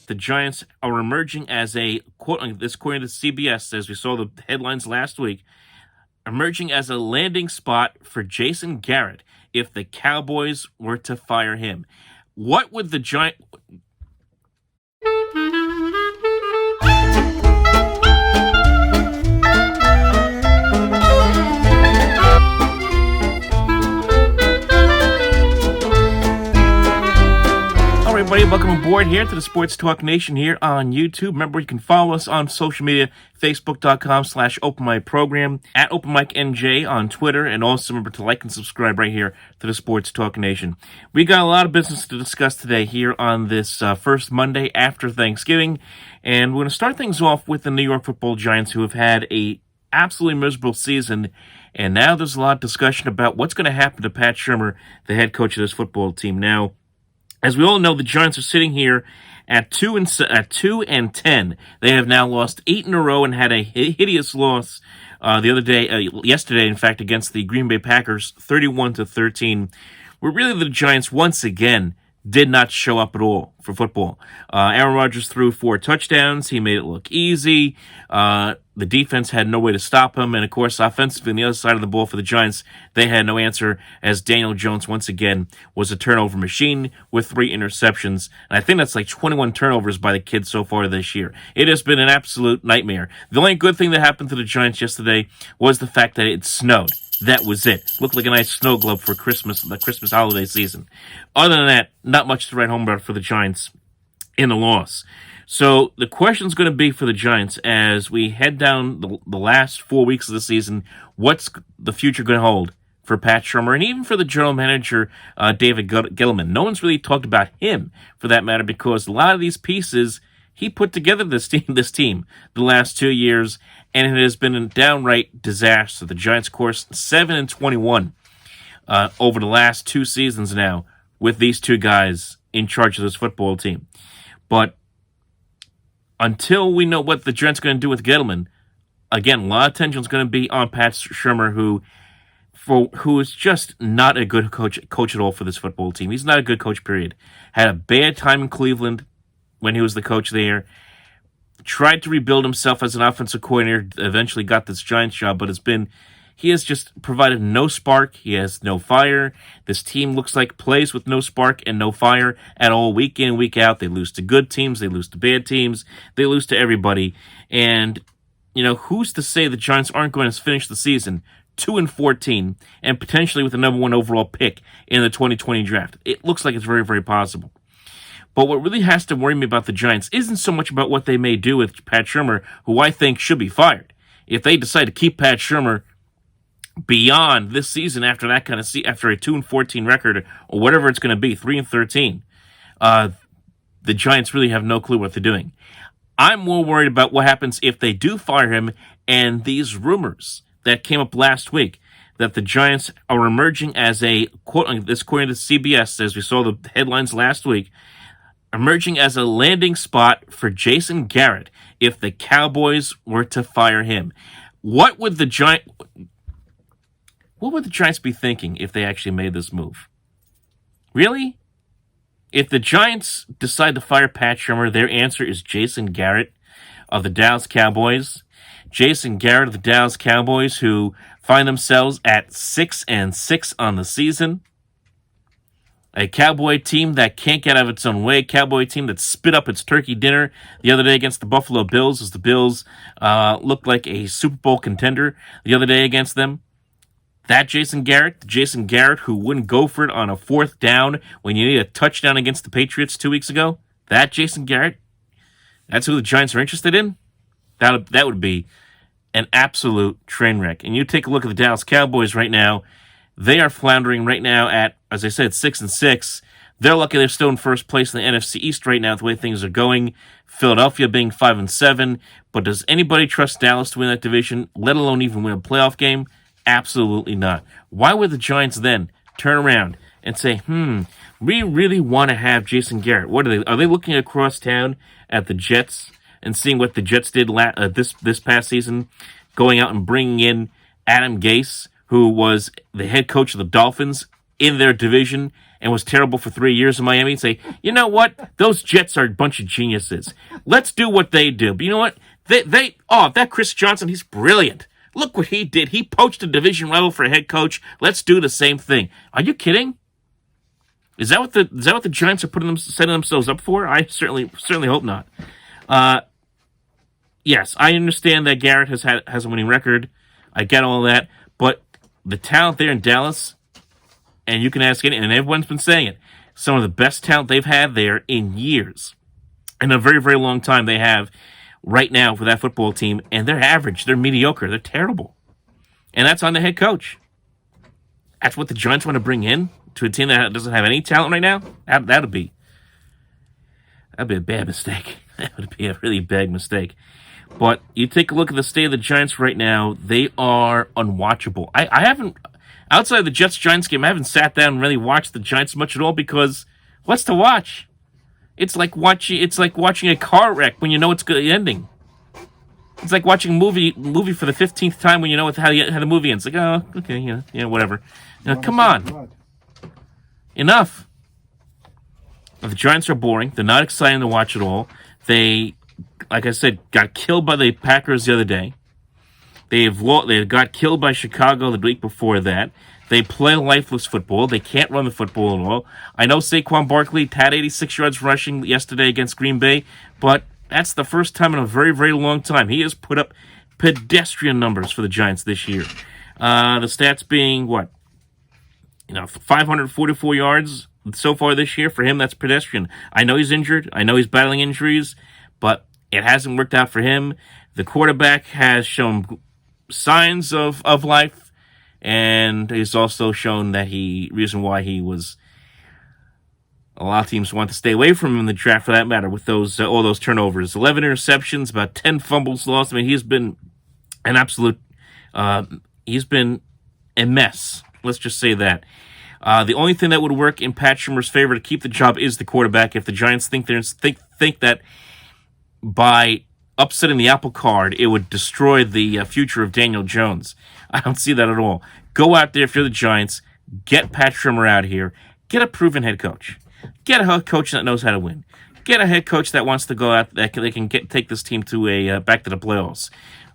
The Giants are emerging as a quote. This according to CBS, as we saw the headlines last week, emerging as a landing spot for Jason Garrett if the Cowboys were to fire him. What would the Giant? All right, everybody, welcome aboard here to the Sports Talk Nation here on YouTube. Remember, you can follow us on social media, facebook.com/openmicprogram, at openmicnj on Twitter, and also remember to like and subscribe right here to the Sports Talk Nation. We got a lot of business to discuss today here on this first Monday after Thanksgiving, and we're going to start things off with the New York Football Giants, who have had a absolutely miserable season, and now there's a lot of discussion about what's going to happen to Pat Shurmur, the head coach of this football team. Now, as we all know, the Giants are sitting here at 2-10. They have now lost 8 in a row and had a hideous loss yesterday, in fact, against the Green Bay Packers, 31-13. Where really the Giants once again did not show up at all for football. Aaron Rodgers threw 4 touchdowns. He made it look easy. The defense had no way to stop him. And, of course, offensively on the other side of the ball for the Giants, they had no answer, as Daniel Jones once again was a turnover machine with 3 interceptions. And I think that's like 21 turnovers by the kid so far this year. It has been an absolute nightmare. The only good thing that happened to the Giants yesterday was the fact that it snowed. That was it. Looked like a nice snow globe for Christmas, the Christmas holiday season. Other than that, not much to write home about for the Giants in the loss. So the question's going to be for the Giants as we head down the last 4 weeks of the season, what's the future going to hold for Pat Shurmur and even for the general manager, David Gettleman? No one's really talked about him, for that matter, because a lot of these pieces, he put together this team the last 2 years, and it has been a downright disaster. The Giants, of course, 7-21 over the last 2 seasons now with these 2 guys in charge of this football team. But until we know what the Giants are going to do with Gettleman, again, a lot of attention is going to be on Pat Shurmur, who is just not a good coach at all for this football team. He's not a good coach, period. Had a bad time in Cleveland when he was the coach there. Tried to rebuild himself as an offensive coordinator, eventually got this Giants job, but he has just provided no spark. He has no fire. This team looks like plays with no spark and no fire at all, week in, week out. They lose to good teams. They lose to bad teams. They lose to everybody. And, who's to say the Giants aren't going to finish the season 2-14 and potentially with the number 1 overall pick in the 2020 draft? It looks like it's very, very possible. But what really has to worry me about the Giants isn't so much about what they may do with Pat Shurmur, who I think should be fired. If they decide to keep Pat Shurmur beyond this season after that kind of after a 2-14 record or whatever it's going to be, 3-13, the Giants really have no clue what they're doing. I'm more worried about what happens if they do fire him and these rumors that came up last week that the Giants are emerging as a quote. This according to CBS, as we saw the headlines last week, emerging as a landing spot for Jason Garrett if the Cowboys were to fire him. What would the Giants be thinking if they actually made this move? Really? If the Giants decide to fire Pat Shurmur, their answer is Jason Garrett of the Dallas Cowboys. Jason Garrett of the Dallas Cowboys, who find themselves at 6-6 on the season. A Cowboy team that can't get out of its own way. A Cowboy team that spit up its turkey dinner the other day against the Buffalo Bills, as the Bills looked like a Super Bowl contender the other day against them. That Jason Garrett, the Jason Garrett who wouldn't go for it on a 4th down when you need a touchdown against the Patriots 2 weeks ago, that Jason Garrett, that's who the Giants are interested in? That would be an absolute train wreck. And you take a look at the Dallas Cowboys right now. They are floundering right now at, as I said, 6-6. They're lucky they're still in first place in the NFC East right now, the way things are going. Philadelphia being 5-7. But does anybody trust Dallas to win that division, let alone even win a playoff game? Absolutely not. Why would the Giants then turn around and say, we really want to have Jason Garrett? What are they? Are they looking across town at the Jets and seeing what the Jets did this past season, going out and bringing in Adam Gase, who was the head coach of the Dolphins in their division, and was terrible for 3 years in Miami and say, you know what? Those Jets are a bunch of geniuses. Let's do what they do. But you know what? That Chris Johnson, he's brilliant. Look what he did. He poached a division rival for a head coach. Let's do the same thing. Are you kidding? Is that what the Giants are setting themselves up for? I certainly hope not. Yes, I understand that Garrett has a winning record. I get all that, but the talent there in Dallas, and you can ask it, and everyone's been saying it, some of the best talent they've had there in years. In a very, very long time they have right now for that football team, and they're average, they're mediocre, they're terrible. And that's on the head coach. That's what the Giants want to bring in to a team that doesn't have any talent right now? That'd be a bad mistake. That would be a really bad mistake. But you take a look at the state of the Giants right now, they are unwatchable. I haven't, outside of the Jets-Giants game, I haven't sat down and really watched the Giants much at all because what's to watch? It's like watching a car wreck when you know it's ending. It's like watching a movie for the 15th time when you know how the movie ends. Like, oh, okay, yeah, whatever. Come on. Enough. The Giants are boring. They're not exciting to watch at all. They, like I said, got killed by the Packers the other day. They got killed by Chicago the week before that. They play lifeless football. They can't run the football at all. I know Saquon Barkley had 86 yards rushing yesterday against Green Bay, but that's the first time in a very, very long time. He has put up pedestrian numbers for the Giants this year. The stats being, 544 yards so far this year. For him, that's pedestrian. I know he's injured. I know he's battling injuries, but it hasn't worked out for him. The quarterback has shown signs of life, and he's also shown that reason why he was. A lot of teams want to stay away from him in the draft, for that matter, with all those turnovers. 11 interceptions, about 10 fumbles lost. I mean, he's been an absolute. He's been a mess. Let's just say that. The only thing that would work in Pat Shurmur's favor to keep the job is the quarterback. If the Giants think that by upsetting the apple cart, it would destroy the future of Daniel Jones. I don't see that at all. Go out there if you're the Giants. Get Pat Shurmur out here. Get a proven head coach. Get a head coach that knows how to win. Get a head coach that wants to go out that they can take this team to back to the playoffs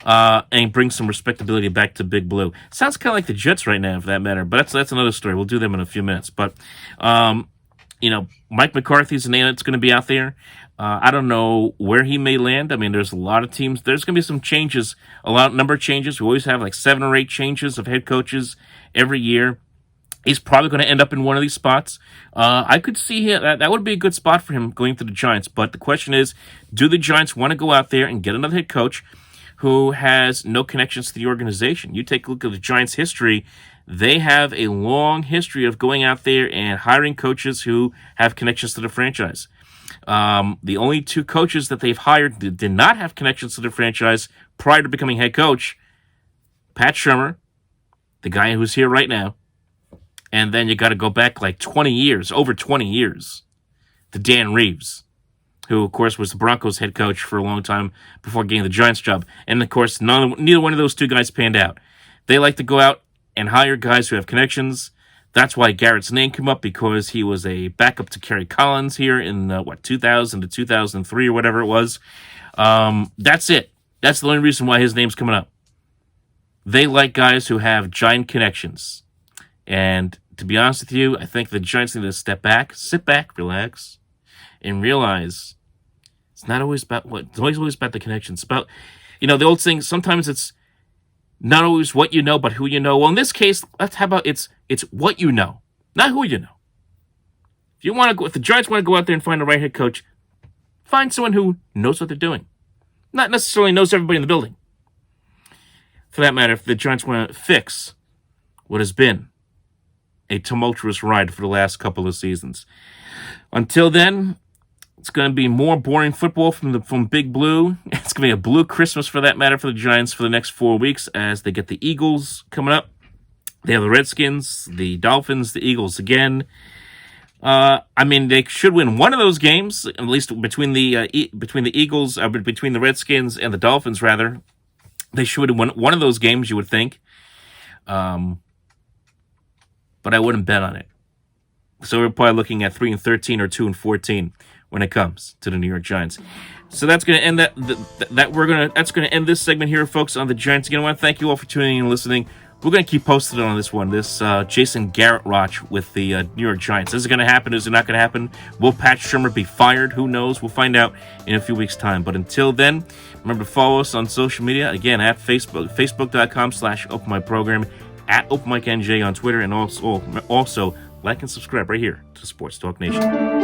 and bring some respectability back to Big Blue. Sounds kind of like the Jets right now, for that matter. But that's another story. We'll do them in a few minutes. But Mike McCarthy's a name that's going to be out there. I don't know where he may land. I mean, there's a lot of teams. There's going to be some changes, number of changes. We always have like 7 or 8 changes of head coaches every year. He's probably going to end up in one of these spots. I could see him. That would be a good spot for him going to the Giants. But the question is, do the Giants want to go out there and get another head coach who has no connections to the organization? You take a look at the Giants' history. They have a long history of going out there and hiring coaches who have connections to the franchise. The only 2 coaches that they've hired that did not have connections to the franchise prior to becoming head coach, Pat Shurmur, the guy who's here right now, and then you got to go back like 20 years, over 20 years, to Dan Reeves, who, of course, was the Broncos head coach for a long time before getting the Giants job. And, of course, neither one of those 2 guys panned out. They like to go out and hire guys who have connections. That's why Garrett's name came up, because he was a backup to Kerry Collins here in, 2000 to 2003 or whatever it was. That's it. That's the only reason why his name's coming up. They like guys who have giant connections. And to be honest with you, I think the Giants need to step back, sit back, relax, and realize it's not always about it's always about the connections. It's about, the old saying, sometimes it's not always what you know, but who you know. Well, in this case, how about it's what you know, not who you know. If the Giants want to go out there and find the right head coach, find someone who knows what they're doing. Not necessarily knows everybody in the building. For that matter, if the Giants want to fix what has been a tumultuous ride for the last couple of seasons. Until then, it's going to be more boring football from Big Blue. It's going to be a blue Christmas, for that matter, for the Giants for the next 4 weeks as they get the Eagles coming up. They have the Redskins, the Dolphins, the Eagles again. They should win one of those games, at least between the Eagles, between the Redskins and the Dolphins, rather. They should win one of those games, you would think. But I wouldn't bet on it. So we're probably looking at 3-13 or 2-14 when it comes to the New York Giants. So that's going to end that's going to end this segment here, folks, on the Giants. Again, I want to thank you all for tuning in and listening. We're going to keep posted on this one, this Jason Garrett watch with the New York Giants. Is it going to happen? Is it not going to happen? Will Pat Shurmur be fired? Who knows? We'll find out in a few weeks' time. But until then, remember to follow us on social media. Again, at Facebook, facebook.com/OpenMicProgram, at OpenMicNJ on Twitter, and also like and subscribe right here to Sports Talk Nation.